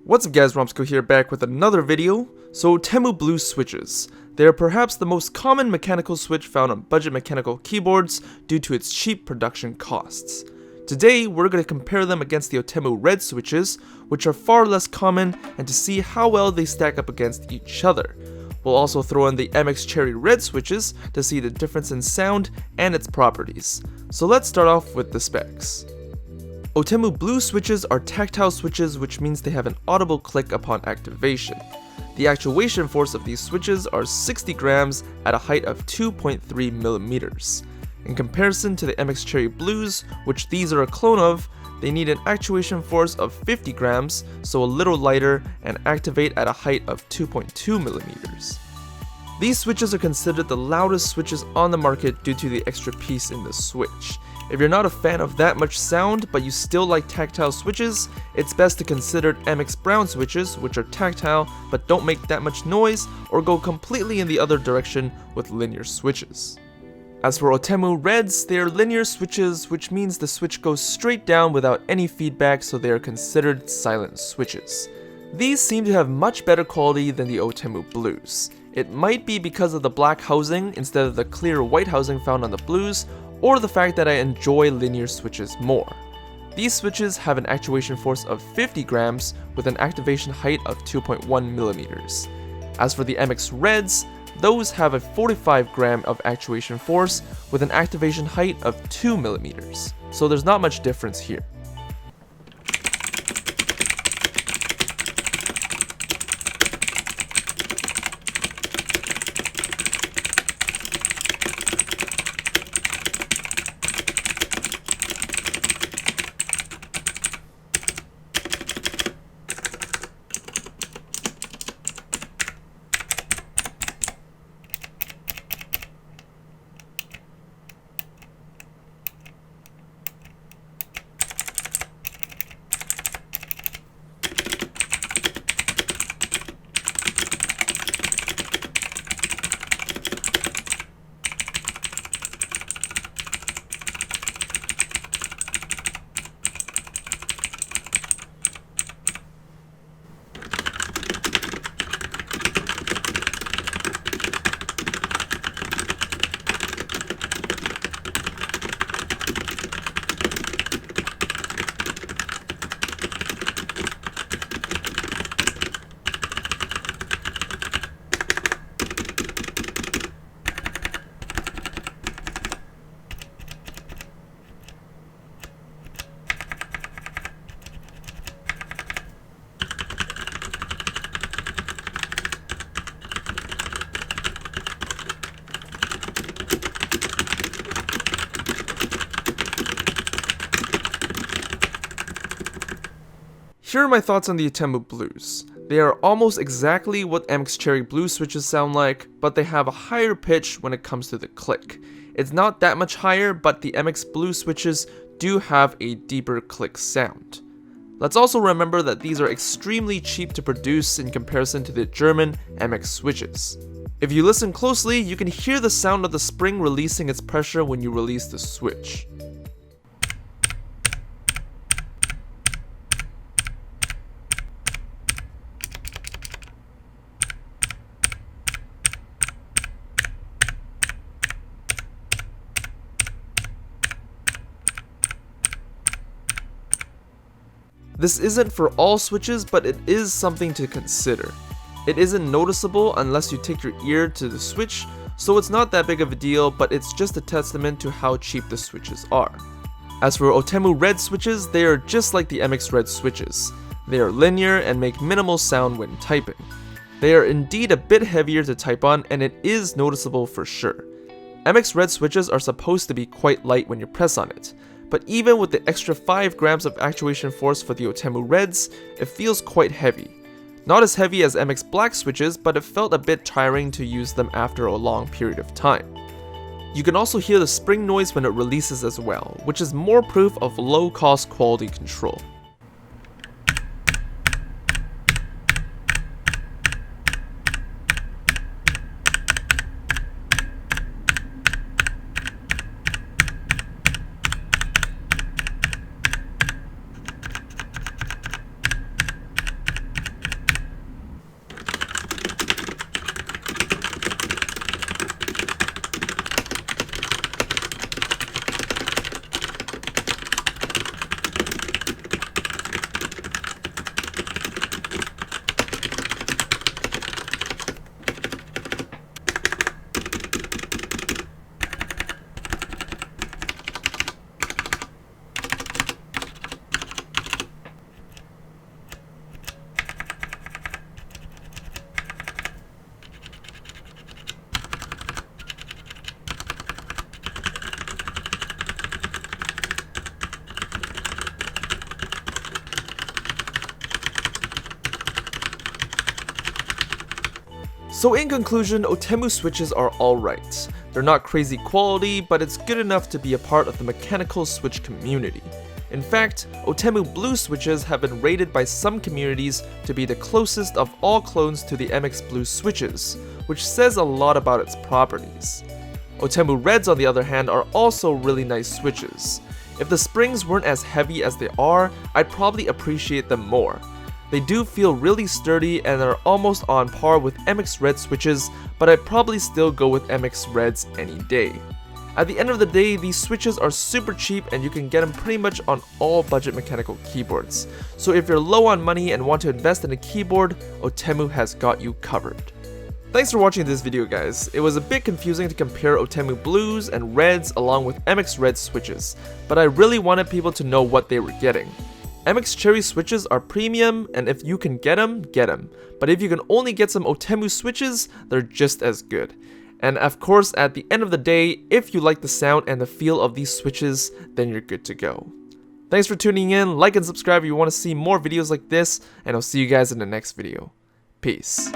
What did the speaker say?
What's up guys, Romsicle here back with another video. So Outemu Blue switches. They are perhaps the most common mechanical switch found on budget mechanical keyboards due to its cheap production costs. Today we're going to compare them against the Outemu Red switches, which are far less common, and to see how well they stack up against each other. We'll also throw in the MX Cherry Red switches to see the difference in sound and its properties. So let's start off with the specs. Outemu Blue switches are tactile switches, which means they have an audible click upon activation. The actuation force of these switches are 60 grams at a height of 2.3 millimeters. In comparison to the MX Cherry Blues, which these are a clone of, they need an actuation force of 50 grams, so a little lighter, and activate at a height of 2.2 millimeters. These switches are considered the loudest switches on the market due to the extra piece in the switch. If you're not a fan of that much sound, but you still like tactile switches, it's best to consider MX Brown switches, which are tactile but don't make that much noise, or go completely in the other direction with linear switches. As for Outemu Reds, they are linear switches, which means the switch goes straight down without any feedback, so they are considered silent switches. These seem to have much better quality than the Outemu Blues. It might be because of the black housing instead of the clear white housing found on the Blues, or the fact that I enjoy linear switches more. These switches have an actuation force of 50 grams with an activation height of 2.1 millimeters. As for the MX Reds, those have a 45 gram of actuation force with an activation height of 2 millimeters. So there's not much difference here. Here are my thoughts on the Outemu Blues. They are almost exactly what MX Cherry Blue switches sound like, but they have a higher pitch when it comes to the click. It's not that much higher, but the MX Blue switches do have a deeper click sound. Let's also remember that these are extremely cheap to produce in comparison to the German MX switches. If you listen closely, you can hear the sound of the spring releasing its pressure when you release the switch. This isn't for all switches, but it is something to consider. It isn't noticeable unless you take your ear to the switch, so it's not that big of a deal, but it's just a testament to how cheap the switches are. As for Outemu Red switches, they are just like the MX Red switches. They are linear and make minimal sound when typing. They are indeed a bit heavier to type on, and it is noticeable for sure. MX Red switches are supposed to be quite light when you press on it, but even with the extra 5 grams of actuation force for the Outemu Reds, it feels quite heavy. Not as heavy as MX Black switches, but it felt a bit tiring to use them after a long period of time. You can also hear the spring noise when it releases as well, which is more proof of low-cost quality control. So in conclusion, Outemu switches are alright. They're not crazy quality, but it's good enough to be a part of the mechanical switch community. In fact, Outemu Blue switches have been rated by some communities to be the closest of all clones to the MX Blue switches, which says a lot about its properties. Outemu Reds, on the other hand, are also really nice switches. If the springs weren't as heavy as they are, I'd probably appreciate them more. They do feel really sturdy and are almost on par with MX Red switches, but I'd probably still go with MX Reds any day. At the end of the day, these switches are super cheap and you can get them pretty much on all budget mechanical keyboards. So if you're low on money and want to invest in a keyboard, Outemu has got you covered. Thanks for watching this video, guys. It was a bit confusing to compare Outemu Blues and Reds along with MX Red switches, but I really wanted people to know what they were getting. MX Cherry switches are premium, and if you can get them, get them. But if you can only get some Outemu switches, they're just as good. And of course, at the end of the day, if you like the sound and the feel of these switches, then you're good to go. Thanks for tuning in, like and subscribe if you want to see more videos like this, and I'll see you guys in the next video. Peace.